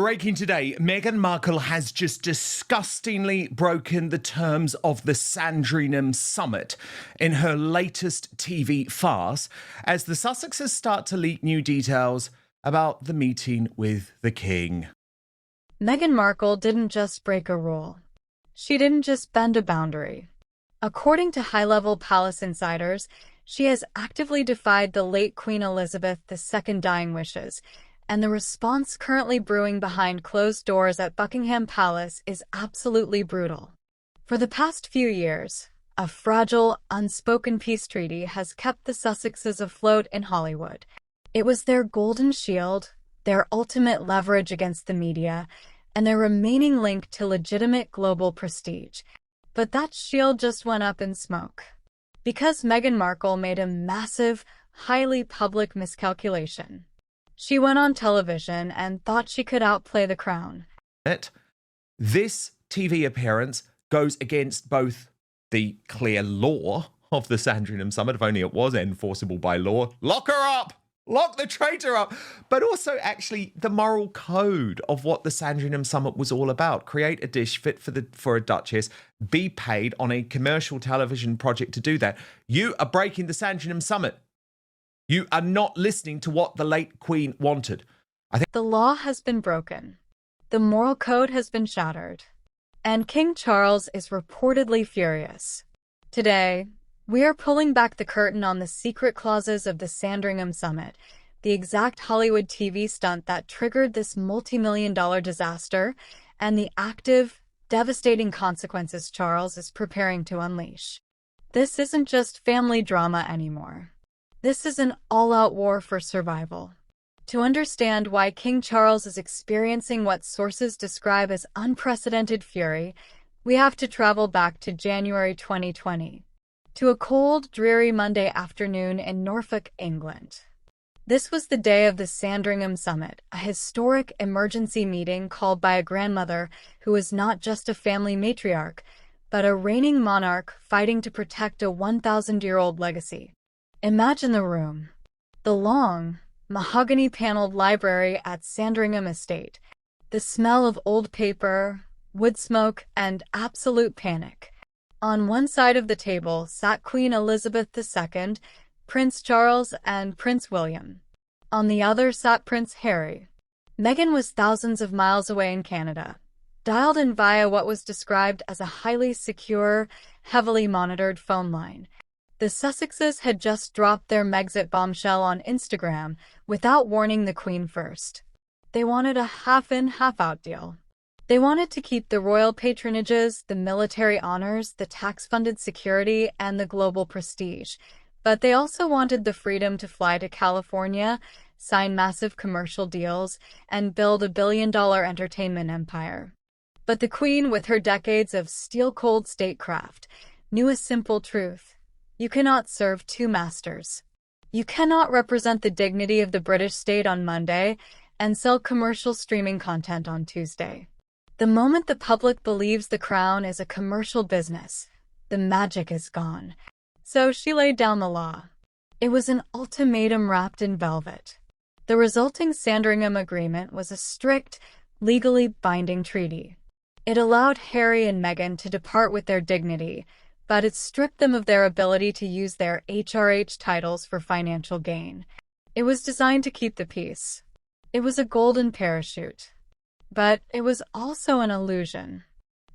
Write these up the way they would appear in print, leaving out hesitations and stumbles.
Breaking today, Meghan Markle has just disgustingly broken the terms of the Sandringham Summit in her latest TV farce as the Sussexes start to leak new details about the meeting with the King. Meghan Markle didn't just break a rule. She didn't just bend a boundary. According to high-level palace insiders, she has actively defied the late Queen Elizabeth II's dying wishes, and the response currently brewing behind closed doors at Buckingham Palace is absolutely brutal. For the past few years, a fragile, unspoken peace treaty has kept the Sussexes afloat in Hollywood. It was their golden shield, their ultimate leverage against the media, and their remaining link to legitimate global prestige. But that shield just went up in smoke. Because Meghan Markle made a massive, highly public miscalculation. She went on television and thought she could outplay the crown. This TV appearance goes against both the clear law of the Sandringham Summit, if only it was enforceable by law. Lock her up! Lock the traitor up! But also actually the moral code of what the Sandringham Summit was all about. Create a dish fit for a Duchess, be paid on a commercial television project to do that. You are breaking the Sandringham Summit. You are not listening to what the late Queen wanted. The law has been broken. The moral code has been shattered. And King Charles is reportedly furious. Today, we are pulling back the curtain on the secret clauses of the Sandringham Summit, the exact Hollywood TV stunt that triggered this multi-million-dollar disaster, and the active, devastating consequences Charles is preparing to unleash. This isn't just family drama anymore. This is an all-out war for survival. To understand why King Charles is experiencing what sources describe as unprecedented fury, we have to travel back to January 2020, to a cold, dreary Monday afternoon in Norfolk, England. This was the day of the Sandringham Summit, a historic emergency meeting called by a grandmother who was not just a family matriarch, but a reigning monarch fighting to protect a 1,000-year-old legacy. Imagine the room. The long, mahogany-paneled library at Sandringham Estate. The smell of old paper, wood smoke, and absolute panic. On one side of the table sat Queen Elizabeth II, Prince Charles, and Prince William. On the other sat Prince Harry. Meghan was thousands of miles away in Canada, dialed in via what was described as a highly secure, heavily monitored phone line. The Sussexes had just dropped their Megxit bombshell on Instagram without warning the Queen first. They wanted a half-in, half-out deal. They wanted to keep the royal patronages, the military honors, the tax-funded security, and the global prestige. But they also wanted the freedom to fly to California, sign massive commercial deals, and build a billion-dollar entertainment empire. But the Queen, with her decades of steel-cold statecraft, knew a simple truth. You cannot serve two masters. You cannot represent the dignity of the British state on Monday and sell commercial streaming content on Tuesday. The moment the public believes the crown is a commercial business, the magic is gone. So she laid down the law. It was an ultimatum wrapped in velvet. The resulting Sandringham Agreement was a strict, legally binding treaty. It allowed Harry and Meghan to depart with their dignity, but it stripped them of their ability to use their HRH titles for financial gain. It was designed to keep the peace. It was a golden parachute. But it was also an illusion.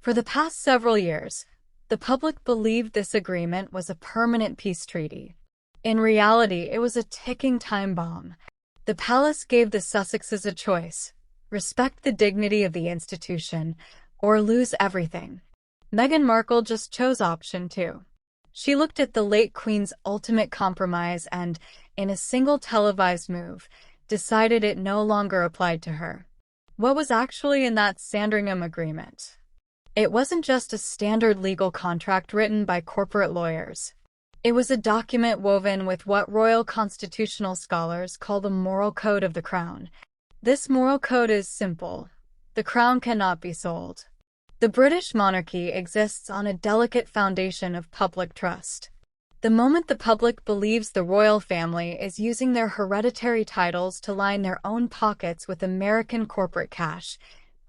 For the past several years, the public believed this agreement was a permanent peace treaty. In reality, it was a ticking time bomb. The palace gave the Sussexes a choice: respect the dignity of the institution, or lose everything. Meghan Markle just chose option 2. She looked at the late Queen's ultimate compromise and, in a single televised move, decided it no longer applied to her. What was actually in that Sandringham Agreement? It wasn't just a standard legal contract written by corporate lawyers. It was a document woven with what royal constitutional scholars call the moral code of the crown. This moral code is simple. The crown cannot be sold. The British monarchy exists on a delicate foundation of public trust. The moment the public believes the royal family is using their hereditary titles to line their own pockets with American corporate cash,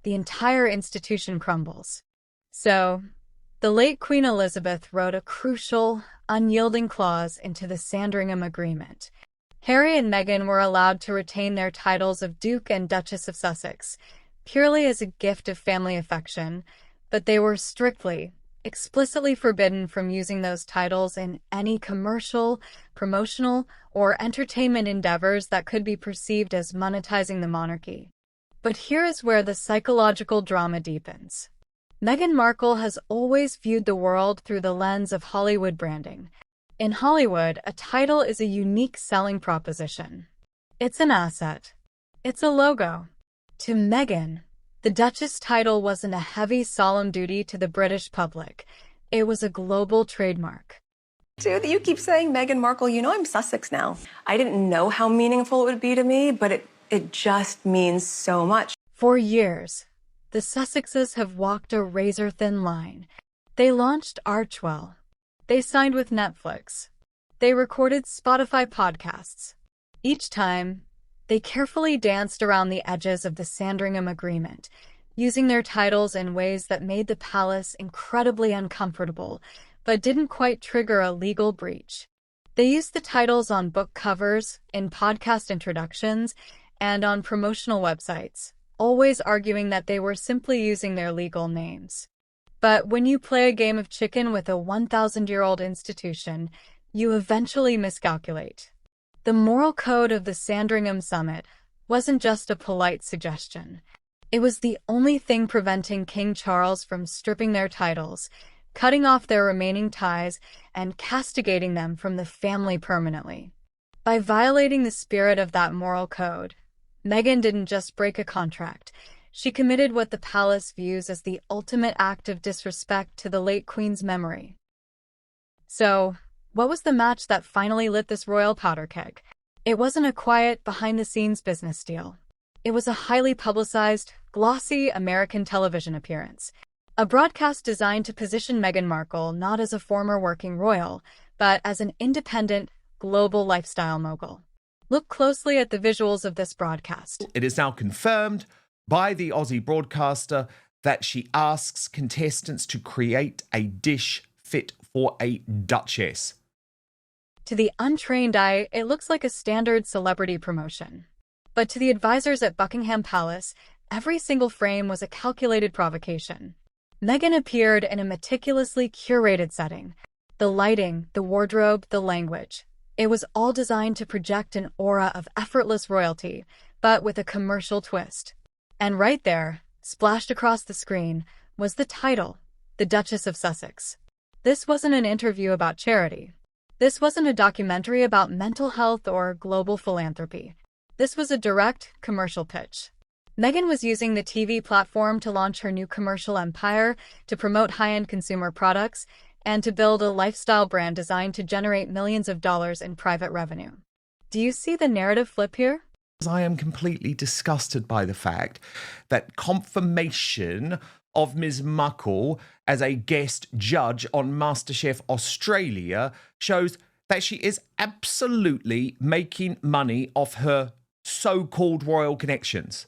the entire institution crumbles. So, the late Queen Elizabeth wrote a crucial, unyielding clause into the Sandringham Agreement. Harry and Meghan were allowed to retain their titles of Duke and Duchess of Sussex, purely as a gift of family affection, but they were explicitly forbidden from using those titles in any commercial, promotional, or entertainment endeavors that could be perceived as monetizing the monarchy. But here is where the psychological drama deepens. Meghan Markle has always viewed the world through the lens of Hollywood branding. In Hollywood, a title is a unique selling proposition. It's an asset. It's a logo. To Meghan, the Duchess title wasn't a heavy, solemn duty to the British public. It was a global trademark. Dude, you keep saying Meghan Markle, you know I'm Sussex now. I didn't know how meaningful it would be to me, but it just means so much. For years, the Sussexes have walked a razor-thin line. They launched Archewell. They signed with Netflix. They recorded Spotify podcasts. Each time, they carefully danced around the edges of the Sandringham Agreement, using their titles in ways that made the palace incredibly uncomfortable, but didn't quite trigger a legal breach. They used the titles on book covers, in podcast introductions, and on promotional websites, always arguing that they were simply using their legal names. But when you play a game of chicken with a 1,000-year-old institution, you eventually miscalculate. The moral code of the Sandringham Summit wasn't just a polite suggestion. It was the only thing preventing King Charles from stripping their titles, cutting off their remaining ties, and castigating them from the family permanently. By violating the spirit of that moral code, Meghan didn't just break a contract. She committed what the palace views as the ultimate act of disrespect to the late Queen's memory. So, what was the match that finally lit this royal powder keg? It wasn't a quiet, behind-the-scenes business deal. It was a highly publicized, glossy American television appearance. A broadcast designed to position Meghan Markle not as a former working royal, but as an independent, global lifestyle mogul. Look closely at the visuals of this broadcast. It is now confirmed by the Aussie broadcaster that she asks contestants to create a dish fit for a duchess. To the untrained eye, it looks like a standard celebrity promotion. But to the advisors at Buckingham Palace, every single frame was a calculated provocation. Meghan appeared in a meticulously curated setting. The lighting, the wardrobe, the language. It was all designed to project an aura of effortless royalty, but with a commercial twist. And right there, splashed across the screen, was the title, The Duchess of Sussex. This wasn't an interview about charity. This wasn't a documentary about mental health or global philanthropy. This was a direct commercial pitch. Meghan was using the TV platform to launch her new commercial empire, to promote high-end consumer products, and to build a lifestyle brand designed to generate millions of dollars in private revenue. Do you see the narrative flip here? I am completely disgusted by the fact that confirmation of Ms. Markle as a guest judge on MasterChef Australia shows that she is absolutely making money off her so-called royal connections.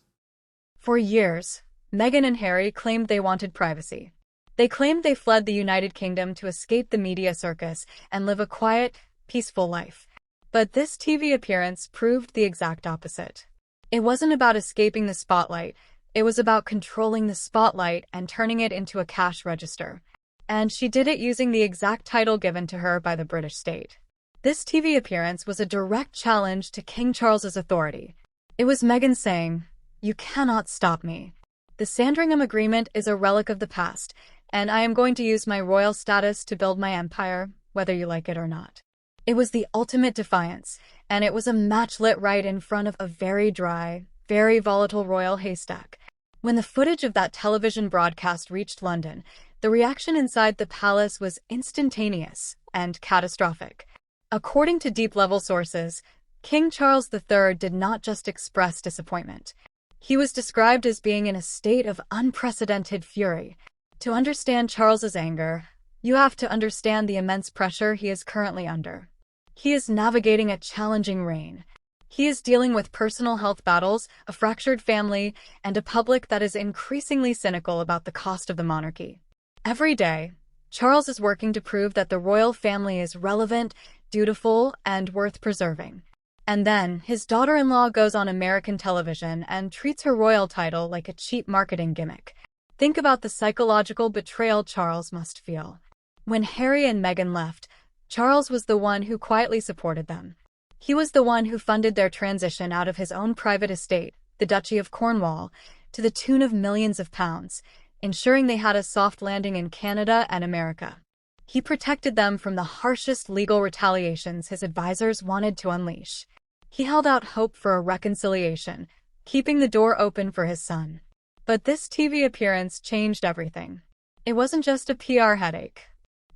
For years, Meghan and Harry claimed they wanted privacy. They claimed they fled the United Kingdom to escape the media circus and live a quiet, peaceful life. But this TV appearance proved the exact opposite. It wasn't about escaping the spotlight. It was about controlling the spotlight and turning it into a cash register. And she did it using the exact title given to her by the British state. This TV appearance was a direct challenge to King Charles's authority. It was Meghan saying, "You cannot stop me. The Sandringham Agreement is a relic of the past, and I am going to use my royal status to build my empire, whether you like it or not." It was the ultimate defiance, and it was a match lit right in front of a very dry, very volatile royal haystack. When the footage of that television broadcast reached London, the reaction inside the palace was instantaneous and catastrophic. According to deep-level sources, King Charles III did not just express disappointment. He was described as being in a state of unprecedented fury. To understand Charles's anger, You have to understand the immense pressure he is currently under. He is navigating a challenging reign. He is dealing with personal health battles, a fractured family, and a public that is increasingly cynical about the cost of the monarchy. Every day, Charles is working to prove that the royal family is relevant, dutiful, and worth preserving. And then, his daughter-in-law goes on American television and treats her royal title like a cheap marketing gimmick. Think about the psychological betrayal Charles must feel. When Harry and Meghan left, Charles was the one who quietly supported them. He was the one who funded their transition out of his own private estate, the Duchy of Cornwall, to the tune of millions of pounds, ensuring they had a soft landing in Canada and America. He protected them from the harshest legal retaliations his advisors wanted to unleash. He held out hope for a reconciliation, keeping the door open for his son. But this TV appearance changed everything. It wasn't just a PR headache.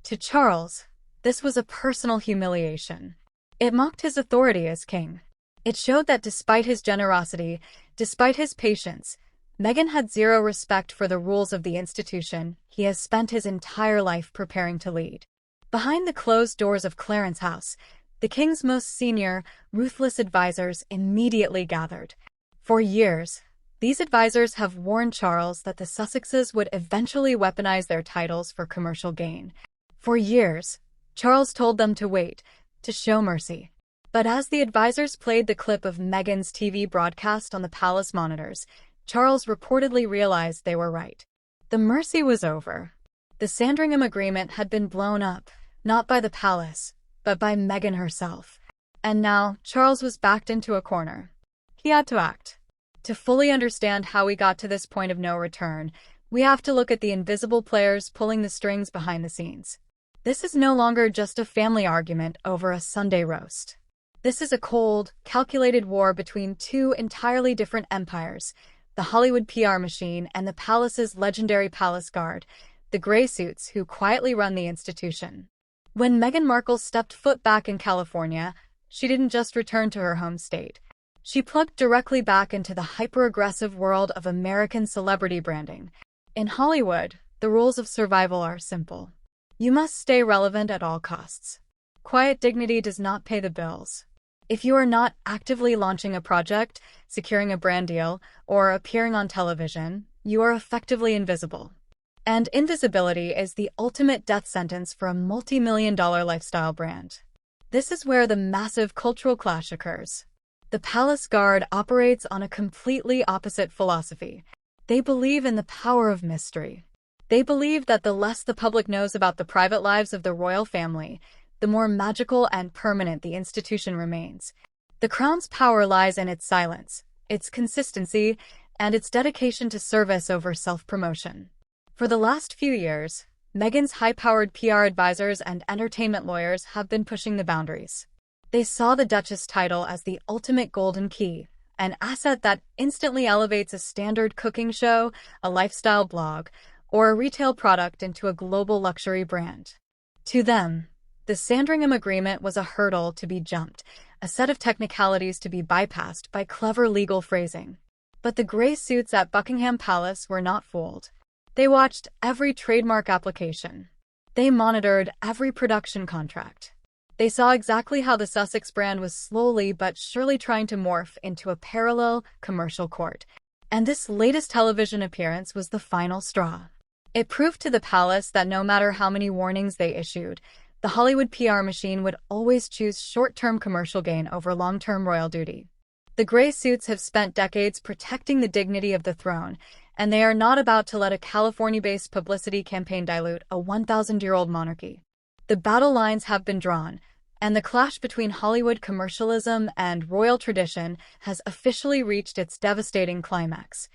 To Charles, this was a personal humiliation. It mocked his authority as king. It showed that despite his generosity, despite his patience, Meghan had zero respect for the rules of the institution he has spent his entire life preparing to lead. Behind the closed doors of Clarence House, the king's most senior, ruthless advisors immediately gathered. For years, these advisors have warned Charles that the Sussexes would eventually weaponize their titles for commercial gain. For years, Charles told them to wait, to show mercy. But as the advisors played the clip of Meghan's TV broadcast on the palace monitors, Charles reportedly realized they were right. The mercy was over. The Sandringham agreement had been blown up, not by the palace, but by Meghan herself. And now, Charles was backed into a corner. He had to act. To fully understand how we got to this point of no return, we have to look at the invisible players pulling the strings behind the scenes. This is no longer just a family argument over a Sunday roast. This is a cold, calculated war between two entirely different empires, the Hollywood PR machine and the palace's legendary palace guard, the gray suits who quietly run the institution. When Meghan Markle stepped foot back in California, she didn't just return to her home state. She plugged directly back into the hyper-aggressive world of American celebrity branding. In Hollywood, the rules of survival are simple. You must stay relevant at all costs. Quiet dignity does not pay the bills. If you are not actively launching a project, securing a brand deal, or appearing on television, you are effectively invisible. And invisibility is the ultimate death sentence for a multi-million-dollar lifestyle brand. This is where the massive cultural clash occurs. The Palace Guard operates on a completely opposite philosophy. They believe in the power of mystery. They believe that the less the public knows about the private lives of the royal family, the more magical and permanent the institution remains. The crown's power lies in its silence, its consistency, and its dedication to service over self-promotion. For the last few years, Meghan's high-powered PR advisors and entertainment lawyers have been pushing the boundaries. They saw the Duchess title as the ultimate golden key, an asset that instantly elevates a standard cooking show, a lifestyle blog, or a retail product into a global luxury brand. To them, the Sandringham agreement was a hurdle to be jumped, a set of technicalities to be bypassed by clever legal phrasing. But the grey suits at Buckingham Palace were not fooled. They watched every trademark application. They monitored every production contract. They saw exactly how the Sussex brand was slowly but surely trying to morph into a parallel commercial court. And this latest television appearance was the final straw. It proved to the palace that no matter how many warnings they issued, the Hollywood PR machine would always choose short-term commercial gain over long-term royal duty. The grey suits have spent decades protecting the dignity of the throne, and they are not about to let a California-based publicity campaign dilute a 1,000-year-old monarchy. The battle lines have been drawn, and the clash between Hollywood commercialism and royal tradition has officially reached its devastating climax.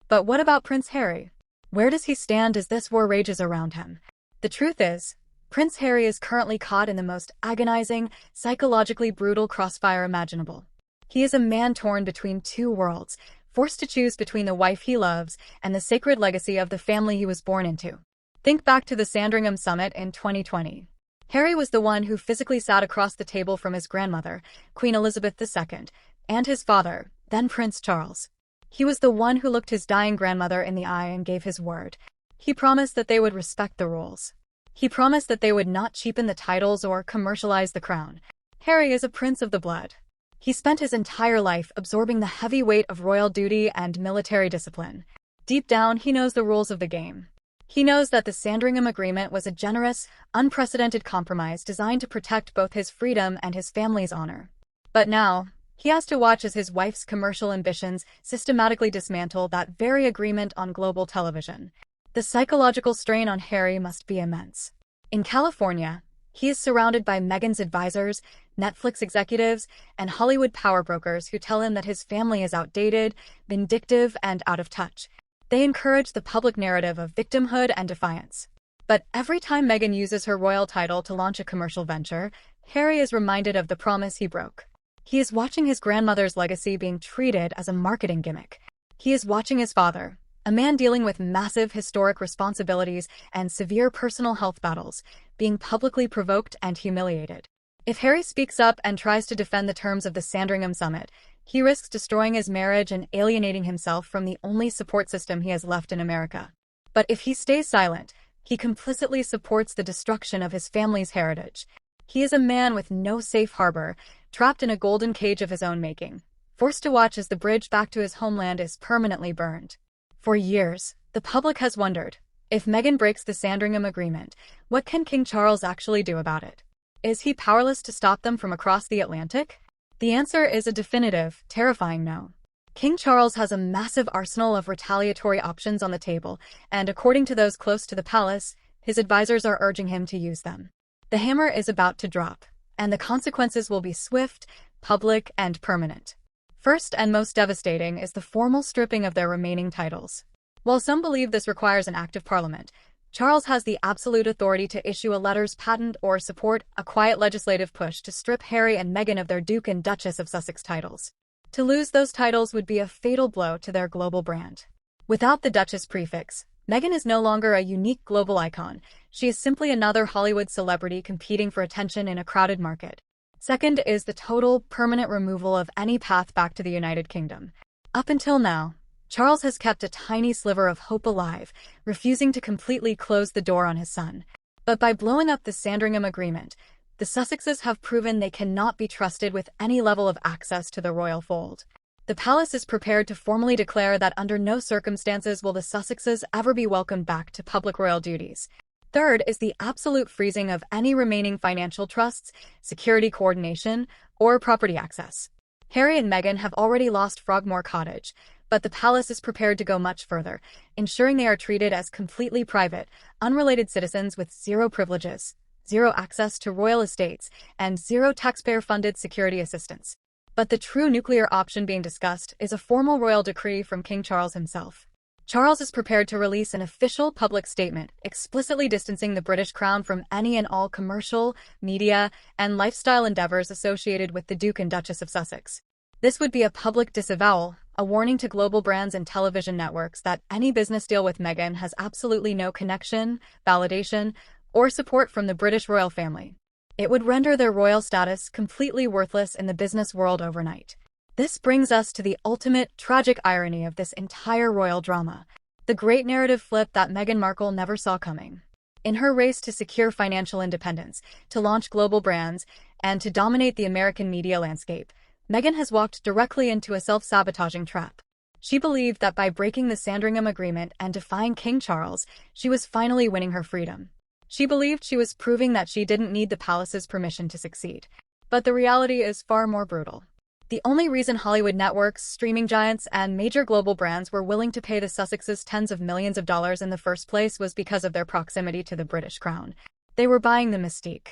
But what about Prince Harry? Where does he stand as this war rages around him? The truth is, Prince Harry is currently caught in the most agonizing, psychologically brutal crossfire imaginable. He is a man torn between two worlds, forced to choose between the wife he loves and the sacred legacy of the family he was born into. Think back to the Sandringham Summit in 2020. Harry was the one who physically sat across the table from his grandmother, Queen Elizabeth II, and his father, then Prince Charles. He was the one who looked his dying grandmother in the eye and gave his word. He promised that they would respect the rules. He promised that they would not cheapen the titles or commercialize the crown. Harry is a prince of the blood. He spent his entire life absorbing the heavy weight of royal duty and military discipline. Deep down, he knows the rules of the game. He knows that the Sandringham Agreement was a generous, unprecedented compromise designed to protect both his freedom and his family's honor. But now, he has to watch as his wife's commercial ambitions systematically dismantle that very agreement on global television. The psychological strain on Harry must be immense. In California, he is surrounded by Meghan's advisors, Netflix executives, and Hollywood power brokers who tell him that his family is outdated, vindictive, and out of touch. They encourage the public narrative of victimhood and defiance. But every time Meghan uses her royal title to launch a commercial venture, Harry is reminded of the promise he broke. He is watching his grandmother's legacy being treated as a marketing gimmick. He is watching his father, a man dealing with massive historic responsibilities and severe personal health battles, being publicly provoked and humiliated. If Harry speaks up and tries to defend the terms of the Sandringham Summit, he risks destroying his marriage and alienating himself from the only support system he has left in America. But if he stays silent, he complicitly supports the destruction of his family's heritage. He is a man with no safe harbor, trapped in a golden cage of his own making, forced to watch as the bridge back to his homeland is permanently burned. For years, the public has wondered, if Meghan breaks the Sandringham Agreement, what can King Charles actually do about it? Is he powerless to stop them from across the Atlantic? The answer is a definitive, terrifying no. King Charles has a massive arsenal of retaliatory options on the table, and according to those close to the palace, his advisors are urging him to use them. The hammer is about to drop, and the consequences will be swift, public, and permanent. First and most devastating is the formal stripping of their remaining titles. While some believe this requires an act of parliament, Charles has the absolute authority to issue a letters patent or support a quiet legislative push to strip Harry and Meghan of their Duke and Duchess of Sussex titles. To lose those titles would be a fatal blow to their global brand. Without the Duchess prefix, Meghan is no longer a unique global icon. She is simply another Hollywood celebrity competing for attention in a crowded market. Second is the total, permanent removal of any path back to the United Kingdom. Up until now, Charles has kept a tiny sliver of hope alive, refusing to completely close the door on his son. But by blowing up the Sandringham Agreement, the Sussexes have proven they cannot be trusted with any level of access to the royal fold. The palace is prepared to formally declare that under no circumstances will the Sussexes ever be welcomed back to public royal duties. Third is the absolute freezing of any remaining financial trusts, security coordination, or property access. Harry and Meghan have already lost Frogmore Cottage, but the palace is prepared to go much further, ensuring they are treated as completely private, unrelated citizens with zero privileges, zero access to royal estates, and zero taxpayer-funded security assistance. But the true nuclear option being discussed is a formal royal decree from King Charles himself. Charles is prepared to release an official public statement explicitly distancing the British crown from any and all commercial, media, and lifestyle endeavors associated with the Duke and Duchess of Sussex. This would be a public disavowal, a warning to global brands and television networks that any business deal with Meghan has absolutely no connection, validation, or support from the British royal family. It would render their royal status completely worthless in the business world overnight. This brings us to the ultimate tragic irony of this entire royal drama, the great narrative flip that Meghan Markle never saw coming. In her race to secure financial independence, to launch global brands, and to dominate the American media landscape, Meghan has walked directly into a self-sabotaging trap. She believed that by breaking the Sandringham Agreement and defying King Charles, she was finally winning her freedom. She believed she was proving that she didn't need the palace's permission to succeed. But the reality is far more brutal. The only reason Hollywood networks, streaming giants, and major global brands were willing to pay the Sussexes tens of millions of dollars in the first place was because of their proximity to the British crown. They were buying the mystique.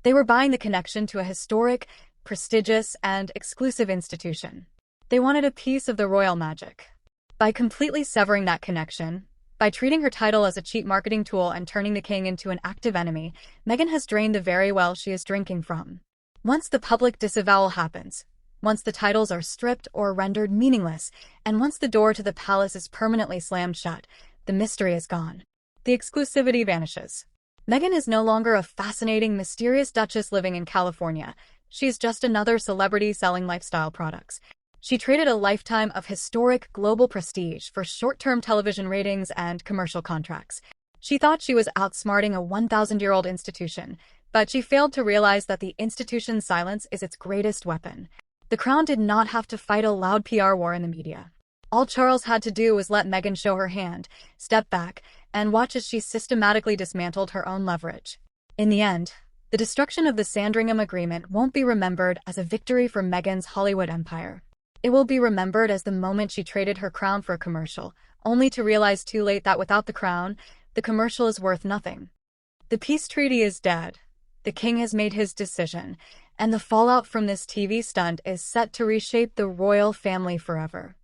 They were buying the connection to a historic, prestigious, and exclusive institution. They wanted a piece of the royal magic. By completely severing that connection, by treating her title as a cheap marketing tool and turning the king into an active enemy, Meghan has drained the very well she is drinking from. Once the public disavowal happens, once the titles are stripped or rendered meaningless, and once the door to the palace is permanently slammed shut, the mystery is gone. The exclusivity vanishes. Meghan is no longer a fascinating, mysterious duchess living in California. She's just another celebrity selling lifestyle products. She traded a lifetime of historic global prestige for short-term television ratings and commercial contracts. She thought she was outsmarting a 1,000-year-old institution, but she failed to realize that the institution's silence is its greatest weapon. The Crown did not have to fight a loud PR war in the media. All Charles had to do was let Meghan show her hand, step back, and watch as she systematically dismantled her own leverage. In the end, the destruction of the Sandringham Agreement won't be remembered as a victory for Meghan's Hollywood empire. It will be remembered as the moment she traded her crown for a commercial, only to realize too late that without the crown, the commercial is worth nothing. The peace treaty is dead. The king has made his decision, and the fallout from this TV stunt is set to reshape the royal family forever.